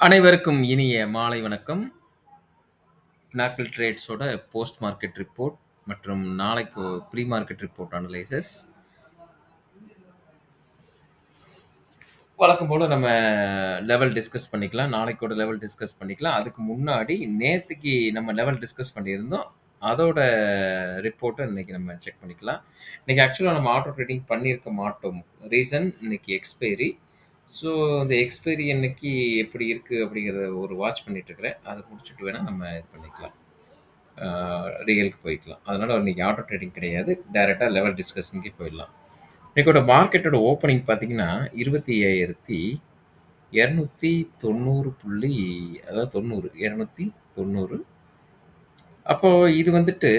அனைவருக்கும் இனிய மாலை வணக்கம். பினாக்கிள் ட்ரேட்ஸோட போஸ்ட் மார்க்கெட் ரிப்போர்ட் மற்றும் நாளைக்கு ப்ரீ மார்க்கெட் ரிப்போர்ட் அனலைசஸ். வழக்கம் போல நம்ம லெவல் டிஸ்கஸ் பண்ணிக்கலாம். நாளைக்கோட லெவல் டிஸ்கஸ் பண்ணிக்கலாம். அதுக்கு முன்னாடி நேத்துக்கு நம்ம லெவல் டிஸ்கஸ் பண்ணியிருந்தோம். அதோட ரிப்போர்ட்ட இன்னைக்கு நம்ம செக் பண்ணிக்கலாம். இன்னைக்கு ஆக்சுவலா நம்ம ஆட்டோ ட்ரேடிங் பண்ணியிருக்க மாட்டோம். ரீசன் இன்னைக்கு எக்ஸ்பைரி. ஸோ அந்த எக்ஸ்பைரி அன்னைக்கு எப்படி இருக்கு அப்படிங்கிறத ஒரு வாட்ச் பண்ணிட்டு இருக்கிறேன். அதை முடிச்சுட்டு வேணா நம்ம இது பண்ணிக்கலாம். ரியலுக்கு போய்க்கலாம். அதனால இன்னைக்கு ஆட்டோ ட்ரேடிங் கிடையாது. டைரக்டா லெவல் டிஸ்கஷனுக்கே போயிடலாம். இன்னைக்கோட மார்க்கெட்டோட ஓப்பனிங் பார்த்தீங்கன்னா 25,290 அதாவது 90 290. அப்போ இது வந்துட்டு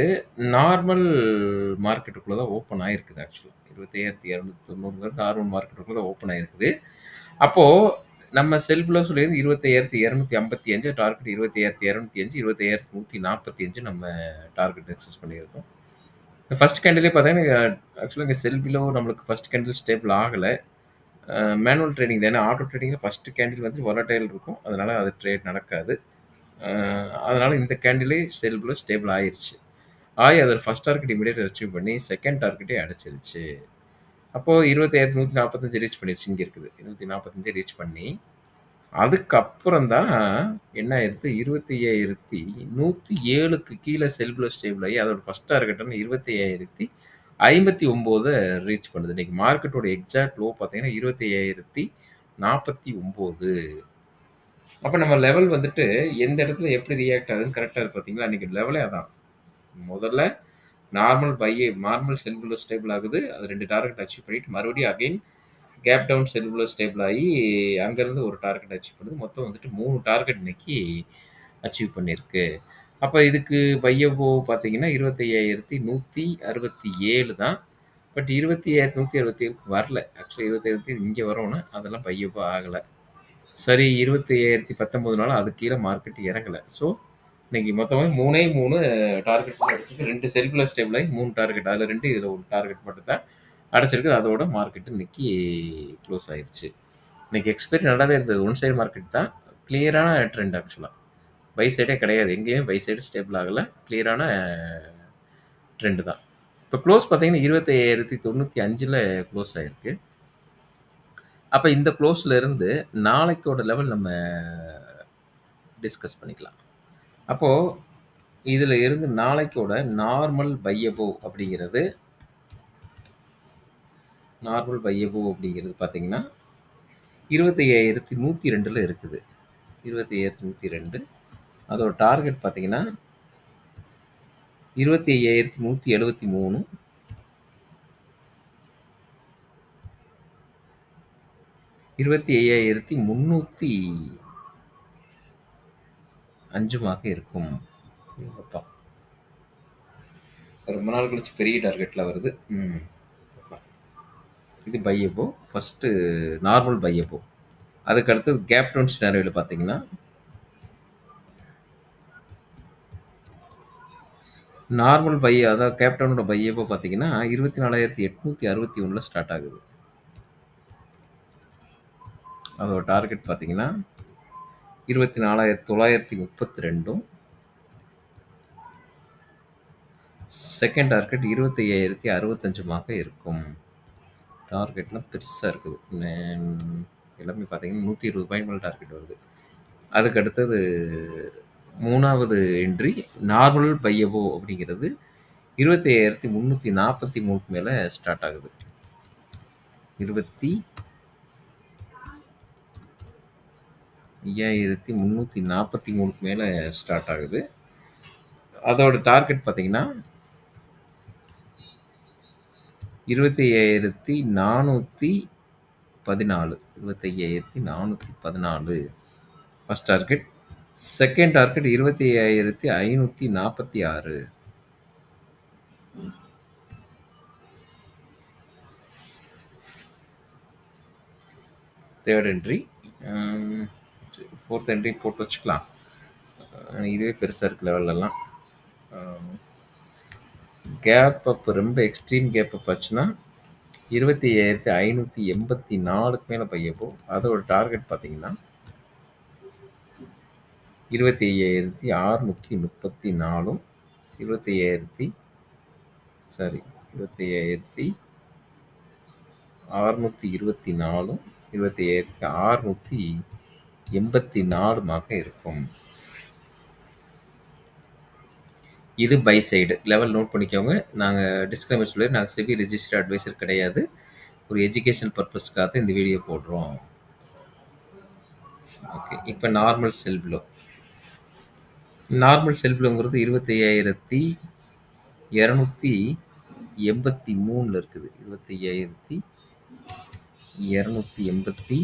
நார்மல் மார்க்கெட்டுக்குள்ள தான் ஓப்பன் ஆயிருக்குது ஆக்சுவலா. 25,290 நார்மல் மார்க்கெட்டுக்குள்ள தான் ஓப்பன் ஆயிருக்குது. அப்போ நம்ம செல்ஃப்ல சொல்லியிருந்து 25,255 டார்கெட் 25,205 25,145 நம்ம டார்கெட் எக்ஸஸ் பண்ணியிருக்கோம். ஃபர்ஸ்ட் கேண்டிலே பார்த்தீங்கன்னா ஆக்சுவலாக இங்கே செல் பிலோ நம்மளுக்கு ஃபர்ஸ்ட் கேண்டில் ஸ்டேபிள் ஆகலை. மேனுவல் ட்ரேடிங் தான். ஏன்னா ஆட்டோ ட்ரேடிங்கில் ஃபர்ஸ்ட் கேண்டில் வந்து வாலடைல் இருக்கும். அதனால அது ட்ரேட் நடக்காது. அதனால இந்த கேண்டிலே செல் பிலோ ஸ்டேபிள் ஆயிருச்சு. அதோட ஃபர்ஸ்ட் டார்கெட் இமீடியட் அச்சீவ் பண்ணி செகண்ட் டார்கெட்டே அடைச்சிருச்சு. அப்போது 25,145 ரீச் பண்ணிடுச்சு. இங்கே இருக்குது 145 ரீச் பண்ணி அதுக்கப்புறம் தான் என்ன ஆயிடுது 25,107க்கு கீழே செல்ஃபில் ஸ்டேபிள் ஆகி அதோட ஃபர்ஸ்ட் டார்கெட்டான 25,059 ரீச் பண்ணுது. இன்னைக்கு மார்க்கெட்டோட எக்ஸாக்ட் லோ பார்த்தீங்கன்னா 25,049. அப்போ நம்ம லெவல் வந்துட்டு எந்த இடத்துல எப்படி ரியாக்ட் ஆகுதுன்னு கரெக்டாக இருக்கு பார்த்தீங்களா. இன்னைக்கு லெவலே அதான். முதல்ல நார்மல் செல்ஃபில் ஸ்டேபிள் ஆகுது. அது 2 டார்கெட் அச்சீவ் பண்ணிட்டு மறுபடியும் அகைன் கேப் டவுன் செல்ஃபில் ஸ்டேபிள் ஆகி அங்கேருந்து ஒரு டார்கெட் அச்சீவ் பண்ணுது. மொத்தம் வந்துட்டு 3 டார்கெட் இன்னைக்கு அச்சீவ் பண்ணியிருக்கு. அப்போ இதுக்கு பையபோ பார்த்தீங்கன்னா 25,167 தான். பட் 25,167க்கு வரல. ஆக்சுவலாக 25,000 இங்கே வரணும். அதெல்லாம் பையபோ ஆகலை. சரி 25,019 அது கீழே மார்க்கெட் இறங்கலை. ஸோ இன்னைக்கு மொத்தமாக 3 டார்கெட் அடிச்சிருக்கு. 2 செல்ஃபில் ஸ்டேபிள் ஆகி 3 டார்கெட். அதில் 2 இதில் ஒரு டார்கெட் மட்டும் தான் அடைச்சிருக்கு. அதோட மார்க்கெட் இன்னைக்கு க்ளோஸ் ஆயிடுச்சு. இன்னைக்கு எக்ஸ்பைரி நல்லாவே இருந்தது. ஒன் சைடு மார்க்கெட் தான். கிளியரான ட்ரெண்ட் ஆக்சுவலாக. பை சைடே கிடையாது. எங்கேயுமே பை சைடு ஸ்டேபிள் ஆகலை. கிளியரான ட்ரெண்டு தான். இப்போ க்ளோஸ் பார்த்தீங்கன்னா 25,095 க்ளோஸ் ஆயிருக்கு. அப்போ இந்த க்ளோஸில் இருந்து நாளைக்கோட லெவல் நம்ம டிஸ்கஸ் பண்ணிக்கலாம். அப்போது இதில் இருந்து நாளைக்கோட நார்மல் பையபோ அப்படிங்கிறது பார்த்தீங்கன்னா 25,102 இருக்குது. 25,102. அதோட டார்கெட் பார்த்தீங்கன்னா 25,173. 25,305 இருக்கும். ரொம்ப நாள் கழிச்சு பெரிய டார்கெட்டில் வருது. இது பையபோ. First normal பையபோ. அதுக்கு அடுத்தது கேப் டவுன் சினாரியோவில் பார்த்தீங்கன்னா நார்மல் அதாவது கேப் டவுனோட பையபோ பார்த்தீங்கன்னா 24,861 ஸ்டார்ட் ஆகுது. அதோட டார்கெட் பார்த்தீங்கன்னா 24,932. செகண்ட் டார்கெட் 25,065 இருக்கும். டார்கெட்லாம் பெருசாக இருக்குது. எல்லாமே பார்த்தீங்கன்னா 120 பாயிண்ட் மேலே டார்கெட் வருது. அதுக்கு அடுத்தது மூணாவது என்ட்ரி நார்மல் பையபோ அப்படிங்கிறது 25,343 மேலே ஸ்டார்ட் ஆகுது. 25,343 மேலே ஸ்டார்ட் ஆகுது. அதோட டார்கெட் பார்த்தீங்கன்னா 25,414. 25,414 first target. Second target 25,546. Third entry. Fourth entry போட்டு வச்சுக்கலாம். இதுவே பெருசாக இருக்கு லெவல்லலாம். கேப் அப் ரொம்ப எக்ஸ்ட்ரீம் கேப் அப் ஆச்சுன்னா 25,584 மேலே பையப்போ அதோட டார்கெட் பார்த்தீங்கன்னா 25,634ம், 25,000 சாரி 25,624ம், 25,684மாக இருக்கும். இது பை சைடு. லெவல் நோட் பண்ணிக்கோங்க. நாங்க டிஸ்க்ளைமர் சொல்லிடுறேன். நாங்க செபி ரிஜிஸ்டர்ட் அட்வைசர் கிடையாது. ஒரு எஜுகேஷனல் பர்ப்பஸ்க்காக இந்த வீடியோ போடுறோம். ஓகே. இப்ப normal sell below. Normal sell பிலோங்கிறது 25,283ல இருக்குது. 25,283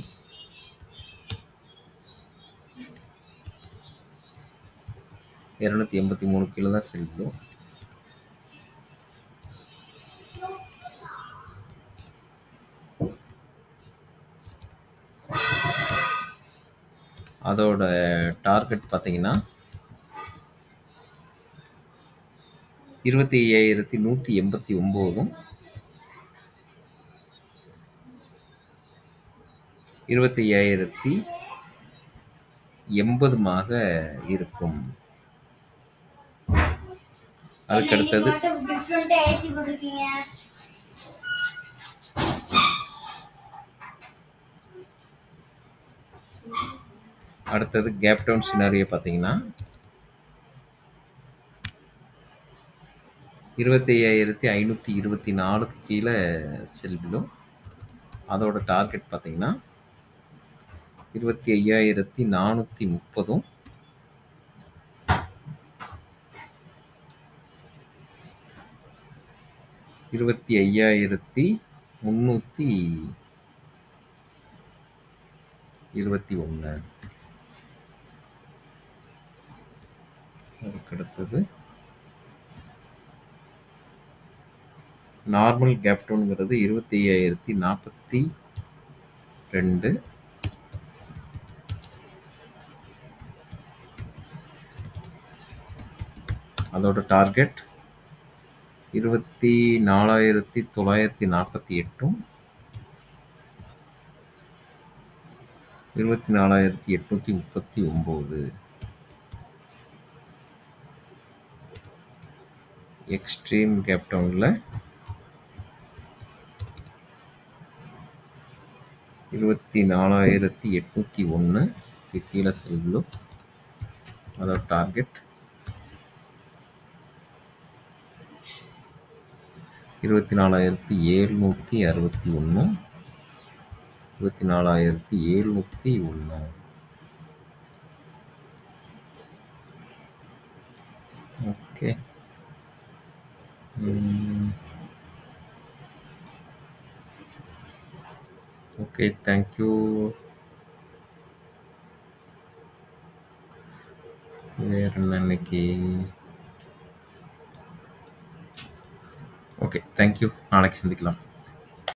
கீழ தான் செல் பிலோ. அதோட டார்கெட் பார்த்தீங்கன்னா 25,189ம், 25,080மாக இருக்கும். அதுக்கடுத்தது அடுத்தது கேப் டவுன் சினாரியோ பார்த்தீங்கன்னா 25,524க்கு கீழே செல் பிலோ. அதோட டார்கெட் பார்த்தீங்கன்னா 25,430ம், 25,321. அதுக்கடுத்தது நார்மல் கேப் டவுன்ங்கிறது 25,042. அதோட டார்கெட் 24,948ம், 24,839. எக்ஸ்ட்ரீம் கேப் டவுன்ல 24,801 கீழே செல் பிலோ. அதோட டார்கெட் 24,761, 24,701. ஓகே. Okay, thank you. வேற என்ன இன்னைக்கு? Okay, thank you. நாளைக்கு சந்திக்கலாம்.